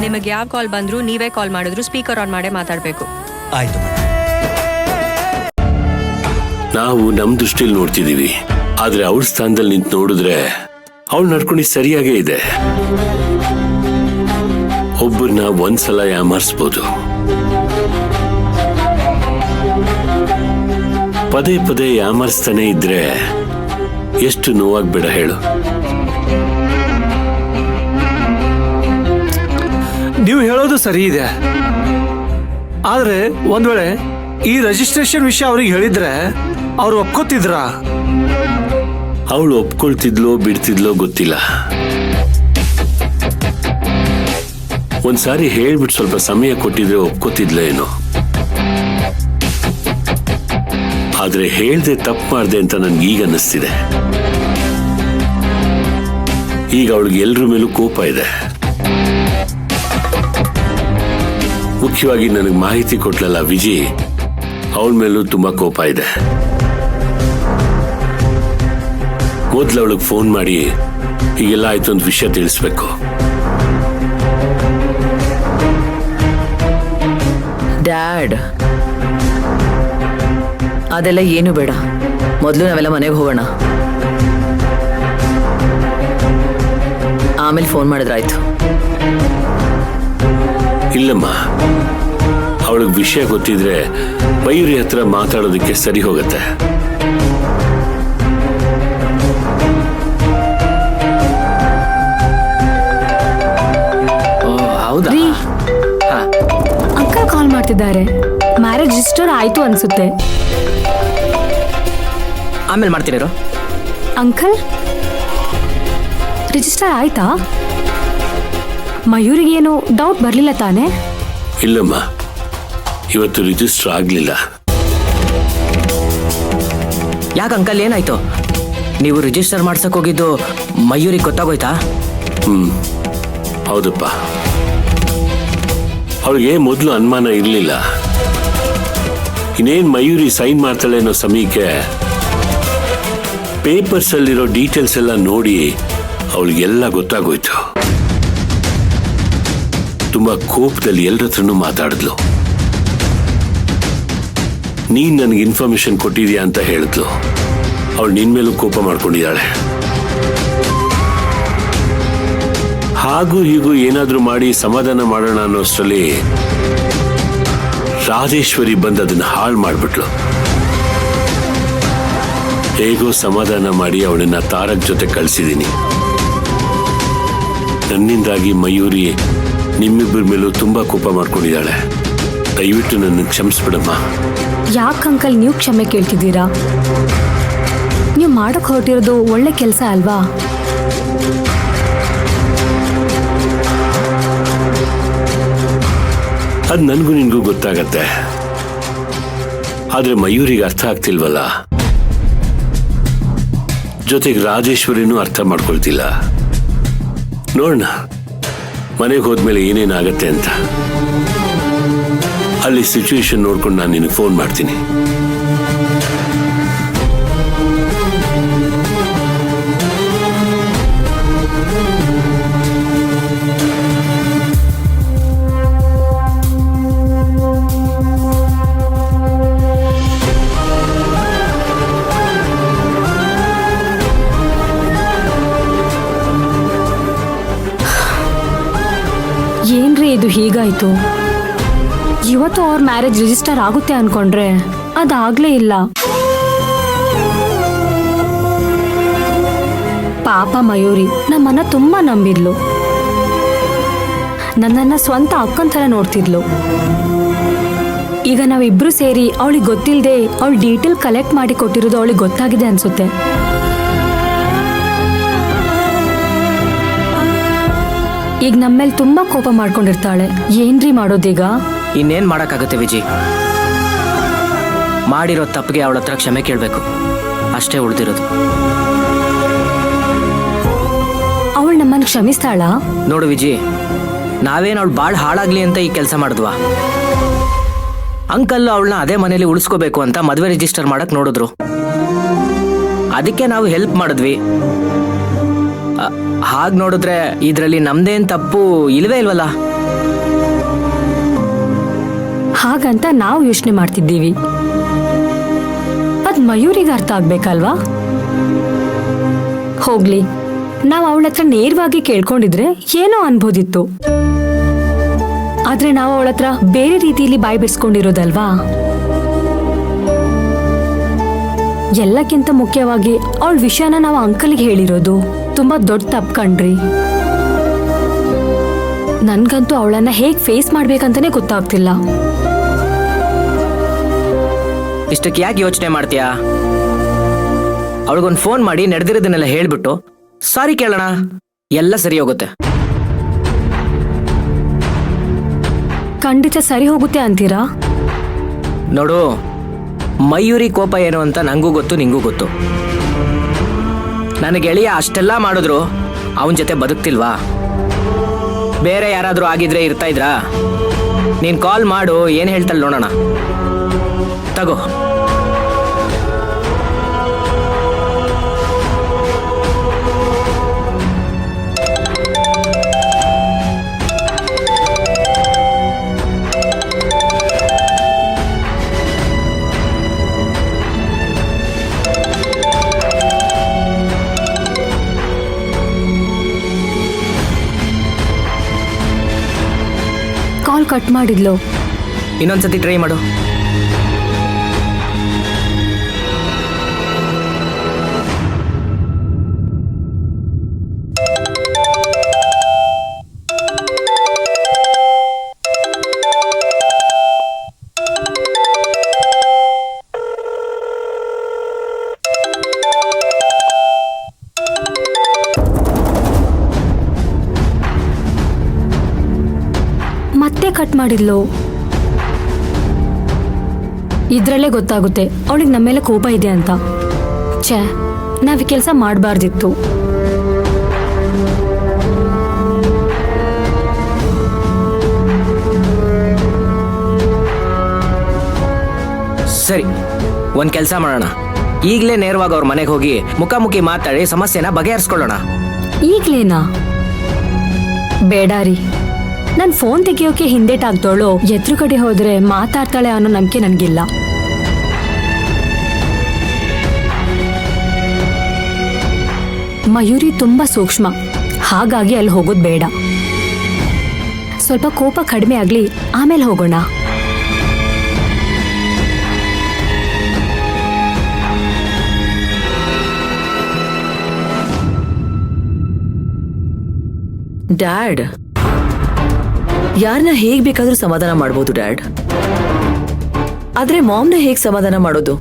ನಿಮಗೆ ಯಾವ ಕಾಲ್ ಬಂದ್ರು ನೀವೇ ಕಾಲ್ ಮಾಡಿದ್ರು ಸ್ಪೀಕರ್ ಆನ್ ಮಾಡೇ ಮಾತಾಡಬೇಕು. ಆಯ್ತು. ನಾವು ನಮ್ ದೃಷ್ಟಿಲಿ ನೋಡ್ತಿದೀವಿ, ಆದ್ರೆ ಅವಳ ಸ್ಥಾನದಲ್ಲಿ ನಿಂತು ನೋಡಿದ್ರೆ ಅವಳು ನಡ್ಕೊಂಡಿದ್ದು ಸರಿಯಾಗೇ ಇದೆ. ಒಬ್ಬರನ್ನ ಒಂದ್ಸಲ ಯಾಮಾರಿಸ್ಬೋದು, ಪದೇ ಪದೇ ಯಾಮಾರಿಸ್ತಾನೆ ಇದ್ರೆ ಎಷ್ಟು ನೋವಾಗ್ಬೇಡ ಹೇಳು. ನೀವು ಹೇಳೋದು ಸರಿ ಇದೆ, ಆದ್ರೆ ಒಂದ್ ವೇಳೆ ಈ ರಿಜಿಸ್ಟ್ರೇಷನ್ ವಿಷಯ ಅವ್ರಿಗೆ ಹೇಳಿದ್ರೆ ಅವ್ರು ಒಪ್ಕೋತಿದ್ರ? ಅವಳು ಒಪ್ಕೊಳ್ತಿದ್ಲೋ ಬಿಡ್ತಿದ್ಲೋ ಗೊತ್ತಿಲ್ಲ. ಒಂದ್ಸಾರಿ ಹೇಳ್ಬಿಟ್ಟು ಸ್ವಲ್ಪ ಸಮಯ ಕೊಟ್ಟಿದ್ರೆ ಒಪ್ಕೋತಿದ್ಲ ಏನೋ. ಆದ್ರೆ ಹೇಳ್ದೆ ತಪ್ಪು ಮಾಡ್ದೆ ಅಂತ ನನ್ಗೆ ಈಗ ಅನ್ನಿಸ್ತಿದೆ. ಈಗ ಅವಳಿಗೆ ಎಲ್ರ ಮೇಲೂ ಕೋಪ ಇದೆ. ಮುಖ್ಯವಾಗಿ ನನಗೆ ಮಾಹಿತಿ ಕೊಟ್ಲಲ್ಲ ವಿಜಿ, ಅವಳ ಮೇಲೂ ತುಂಬಾ ಕೋಪ ಇದೆ. ಮೊದ್ಲು ಅವಳಿಗೆ ಫೋನ್ ಮಾಡಿ ಹೀಗೆಲ್ಲ ಆಯ್ತು ಅಂತ ವಿಷಯ ತಿಳಿಸ್ಬೇಕು. ಡ್ಯಾಡ್, ಅದೆಲ್ಲ ಏನು ಬೇಡ, ಮೊದಲು ನಾವೆಲ್ಲ ಮನೆಗೆ ಹೋಗೋಣ, ಆಮೇಲೆ ಫೋನ್ ಮಾಡಿದ್ರಾಯ್ತು. ಇಲ್ಲಮ್ಮ, ಅವಳಿಗೆ ವಿಷಯ ಗೊತ್ತಿದ್ರೆ ಮಯೂರಿ ಹತ್ರ ಮಾತಾಡೋದಕ್ಕೆ ಸರಿ ಹೋಗತ್ತೆ. ಹೌದಾ? ಅಂಕಲ್ ಕಾಲ್ ಮಾಡ್ತಿದ್ದಾರೆ. ಮ್ಯಾರೇಜ್ ರಿಜಿಸ್ಟರ್ ಆಯ್ತು ಅನ್ಸುತ್ತೆ. ಆಮೇಲೆ ಮಾಡ್ತೀನಿರು. ಅಂಕಲ್, ರಿಜಿಸ್ಟರ್ ಆಯ್ತಾ? ಮಯೂರಿಗೇನು ಡೌಟ್ ಬರ್ಲಿಲ್ಲ ತಾನೆ? ಇಲ್ಲಮ್ಮ, ಇವತ್ತು ರಿಜಿಸ್ಟರ್ ಆಗ್ಲಿಲ್ಲ. ಯಾಕೆ ಅಂಕಲ್, ಏನಾಯ್ತು? ನೀವು ರಿಜಿಸ್ಟರ್ ಮಾಡ್ಸಕ್ ಹೋಗಿದ್ದು ಮಯೂರಿಗೆ ಗೊತ್ತಾಗೋಯ್ತಾ? ಹೌದಪ್ಪ, ಅವಳಿಗೆ ಮೊದಲು ಅನುಮಾನ ಇರಲಿಲ್ಲ. ಇನ್ನೇನ್ ಮಯೂರಿ ಸೈನ್ ಮಾಡ್ತಾಳೆ ಅನ್ನೋ ಸಮಯಕ್ಕೆ ಪೇಪರ್ಸ್ ಅಲ್ಲಿರೋ ಡೀಟೇಲ್ಸ್ ಎಲ್ಲ ನೋಡಿ ಅವಳಿಗೆಲ್ಲ ಗೊತ್ತಾಗೋಯ್ತು. ತುಂಬಾ ಕೋಪದಲ್ಲಿ ಎಲ್ಲರ ಹತ್ರನೂ ಮಾತಾಡಿದ್ಲು. ನೀನ್ ನನಗೆ ಇನ್ಫಾರ್ಮೇಶನ್ ಕೊಟ್ಟಿದ್ಯಾ ಅಂತ ಹೇಳಿದ್ಲು. ಅವಳು ನಿನ್ ಮೇಲೂ ಕೋಪ ಮಾಡ್ಕೊಂಡಿದ್ದಾಳೆ. ಹಾಗೂ ಹೀಗೂ ಏನಾದ್ರೂ ಮಾಡಿ ಸಮಾಧಾನ ಮಾಡೋಣ ಅನ್ನೋಷ್ಟರಲ್ಲಿ ರಾಜೇಶ್ವರಿ ಬಂದು ಅದನ್ನ ಹಾಳು ಮಾಡ್ಬಿಟ್ಲು. ಹೇಗೋ ಸಮಾಧಾನ ಮಾಡಿ ಅವಳನ್ನ ತಾರಕ್ ಜೊತೆ ಕಳಿಸಿದ್ದೀನಿ. ನನ್ನಿಂದಾಗಿ ಮಯೂರಿ ನಿಮ್ಮಿಬ್ಬರ ಮೇಲೂ ತುಂಬಾ ಕೋಪ ಮಾಡ್ಕೊಂಡಿದ್ದಾಳೆ. ದಯವಿಟ್ಟು ನನ್ನ ಕ್ಷಮಿಸ್ಬಿಡಮ್ಮ. ಯಾಕೆ ಅಂಕಲ್ ನೀವು ಕ್ಷಮೆ ಕೇಳ್ತಿದ್ದೀರಾ? ನೀವು ಮಾಡಕ್ ಹೊರಟಿರೋದು ಒಳ್ಳೆ ಕೆಲಸ ಅಲ್ವಾ? ಅದ್ ನನ್ಗೂ ನಿನ್ಗೂ ಗೊತ್ತಾಗತ್ತೆ, ಆದ್ರೆ ಮಯೂರಿಗೆ ಅರ್ಥ ಆಗ್ತಿಲ್ವಲ್ಲ. ಜೊತೆಗೆ ರಾಜೇಶ್ವರಿನೂ ಅರ್ಥ ಮಾಡ್ಕೊಳ್ತಿಲ್ಲ. ನೋಡೋಣ ಮನೆಗೆ ಹೋದ್ಮೇಲೆ ಏನೇನಾಗತ್ತೆ ಅಂತ. ಅಲ್ಲಿ ಸಿಚುವೇಶನ್ ನೋಡ್ಕೊಂಡು ನಾನು ನಿನಗೆ ಫೋನ್ ಮಾಡ್ತೀನಿ. ಏನ್ರಿ ಇದು ಹೀಗಾಯ್ತು? ಇವತ್ತು ಅವ್ರ ಮ್ಯಾರೇಜ್ ರಿಜಿಸ್ಟರ್ ಆಗುತ್ತೆ ಅನ್ಕೊಂಡ್ರೆ ಅದಾಗ್ಲೇ ಇಲ್ಲ. ಪಾಪ ಮಯೂರಿ ನಮ್ಮನ್ನ ತುಂಬಾ ನಂಬಿದ್ಲು. ನನ್ನನ್ನ ಸ್ವಂತ ಅಕ್ಕನ ಥರ ನೋಡ್ತಿದ್ಲು. ಈಗ ನಾವಿಬ್ರು ಸೇರಿ ಅವಳಿಗೆ ಗೊತ್ತಿಲ್ಲದೆ ಅವಳು ಡೀಟೇಲ್ ಕಲೆಕ್ಟ್ ಮಾಡಿ ಕೊಟ್ಟಿರೋದು ಅವಳಿಗೆ ಗೊತ್ತಾಗಿದೆ ಅನ್ಸುತ್ತೆ. ಈಗ ನಮ್ಮೇಲೆ ತುಂಬಾ ಕೋಪ ಮಾಡ್ಕೊಂಡಿರ್ತಾಳೆ. ಏನ್ರಿ ಮಾಡೋದೀಗ? ಇನ್ನೇನ್ ಮಾಡಕ್ಕಾಗತ್ತೆ ವಿಜಿ? ಮಾಡಿರೋ ತಪ್ಪಿಗೆ ಅವಳ ಹತ್ರ ಕ್ಷಮೆ ಕೇಳಬೇಕು, ಅಷ್ಟೇ ಉಳಿದಿರೋದು. ಅವಳು ನಮ್ಮನ್ನು ಕ್ಷಮಿಸ್ತಾಳ? ನೋಡು ವಿಜಿ, ನಾವೇನು ಅವಳು ಬಾಳ್ ಹಾಳಾಗ್ಲಿ ಅಂತ ಈ ಕೆಲಸ ಮಾಡಿದ್ವಾ? ಅಂಕಲ್ ಅವಳನ್ನ ಅದೇ ಮನೇಲಿ ಉಳಿಸ್ಕೋಬೇಕು ಅಂತ ಮದುವೆ ರಿಜಿಸ್ಟರ್ ಮಾಡಕ್ ನೋಡಿದ್ರು. ಅದಕ್ಕೆ ನಾವು ಹೆಲ್ಪ್ ಮಾಡಿದ್ವಿ. ಹಾಗ್ ನೋಡಿದ್ರೆ ಇದ್ರಲ್ಲಿ ನಮ್ದೇನ್ ತಪ್ಪು ಇಲ್ವೇ ಇಲ್ವಲ್ಲ. ಹಾಗಂತ ನಾವು ಯೋಚನೆ ಮಾಡ್ತಿದ್ದೀವಿ, ಅದ್ ಮಯೂರಿಗೆ ಅರ್ಥ ಆಗ್ಬೇಕಲ್ವಾ? ಹೋಗ್ಲಿ, ನಾವು ಅವಳ ಹತ್ರ ನೇರವಾಗಿ ಕೇಳ್ಕೊಂಡಿದ್ರೆ ಏನೋ ಅನ್ಬೋದಿತ್ತು. ಆದ್ರೆ ನಾವು ಅವಳ ಹತ್ರ ಬೇರೆ ರೀತಿಯಲ್ಲಿ ಬಾಯಿ ಬಿಡಿಸ್ಕೊಂಡಿರೋದಲ್ವಾ? ಎಲ್ಲಕ್ಕಿಂತ ಮುಖ್ಯವಾಗಿ ಅವಳ ವಿಷಯನ ನಾವು ಅಂಕಲ್ಗೆ ಹೇಳಿರೋದು ತುಂಬಾ ದೊಡ್ಡ ತಪ್ಪು ಕಣ್ರಿ. ನನ್ಗಂತೂ ಅವಳನ್ನ ಹೇಗ್ ಫೇಸ್ ಮಾಡ್ಬೇಕಂತಾನೆ ಗೊತ್ತಾಗ್ತಿಲ್ಲ. ಇಷ್ಟಕ್ಕೆ ಯಾಕೆ ಯೋಚನೆ ಮಾಡ್ತೀಯಾ? ಅವಳಿಗೊಂದು ಫೋನ್ ಮಾಡಿ ನಡೆದಿರೋದನ್ನೆಲ್ಲ ಹೇಳ್ಬಿಟ್ಟು ಸಾರಿ ಕೇಳೋಣ, ಎಲ್ಲ ಸರಿ ಹೋಗುತ್ತೆ. ಖಂಡಿತ ಸರಿ ಹೋಗುತ್ತೆ ಅಂತೀರಾ? ನೋಡು, ಮಯೂರಿ ಕೋಪ ಏನು ಅಂತ ನಂಗೂ ಗೊತ್ತು, ನಿಂಗೂ ಗೊತ್ತು. ನನ್ನ ಗೆಳೆಯ ಅಷ್ಟೆಲ್ಲ ಮಾಡಿದ್ರು ಅವನ ಜೊತೆ ಬದುಕ್ತಿಲ್ವಾ? ಬೇರೆ ಯಾರಾದ್ರೂ ಆಗಿದ್ರೆ ಇರ್ತಾ ಇದ್ರಾ? ನೀನ್ ಕಾಲ್ ಮಾಡು, ಏನ್ ಹೇಳ್ತಲ್ಲ ನೋಡೋಣ. ತಗೋ. ಕಾಲ್ ಕಟ್ ಮಾಡಿದ್ಲು. ಇನ್ನೊಂದ್ಸತಿ ಟ್ರೈ ಮಾಡು. ಮತ್ತೆ ಕಟ್ ಮಾಡಿದ್ಲು. ಇದ್ರಲ್ಲೇ ಗೊತ್ತಾಗುತ್ತೆ ಅವಳಿಗೆ ನಮ್ಮ ಮೇಲೆ ಕೋಪ ಇದೆ ಅಂತ. ಛೇ, ನಾವ್ ಈ ಕೆಲಸ ಮಾಡಬಾರ್ದಿತ್ತು. ಸರಿ, ಒಂದ್ ಕೆಲಸ ಮಾಡೋಣ. ಈಗಲೇ ನೇರವಾಗಿ ಅವ್ರ ಮನೆಗೆ ಹೋಗಿ ಮುಖಾಮುಖಿ ಮಾತಾಡಿ ಸಮಸ್ಯೆನ ಬಗೆಹರಿಸ್ಕೊಳ್ಳೋಣ. ಈಗ್ಲೇನಾ? ಬೇಡ ರೀ, ನನ್ ಫೋನ್ ತೆಗಿಯೋಕೆ ಹಿಂದೇಟಾಗ್ದೋಳು ಎದುರುಗಡೆ ಹೋದ್ರೆ ಮಾತಾಡ್ತಾಳೆ ಅನ್ನೋ ನಂಬಿಕೆ ನನ್ಗಿಲ್ಲ. ಮಯೂರಿ ತುಂಬಾ ಸೂಕ್ಷ್ಮ, ಹಾಗಾಗಿ ಅಲ್ಲಿ ಹೋಗೋದು ಬೇಡ. ಸ್ವಲ್ಪ ಕೋಪ ಕಡಿಮೆ ಆಗ್ಲಿ, ಆಮೇಲೆ ಹೋಗೋಣ. ಡ್ಯಾಡ್, ಯಾರನ್ನ ಹೇಗ್ ಬೇಕಾದ್ರೂ ಸಮಾಧಾನ ಮಾಡ್ಬೋದು ಡ್ಯಾಡ್, ಆದ್ರೆ ಮಾಮ್ನ ಹೇಗ್ ಸಮಾಧಾನ ಮಾಡೋದು?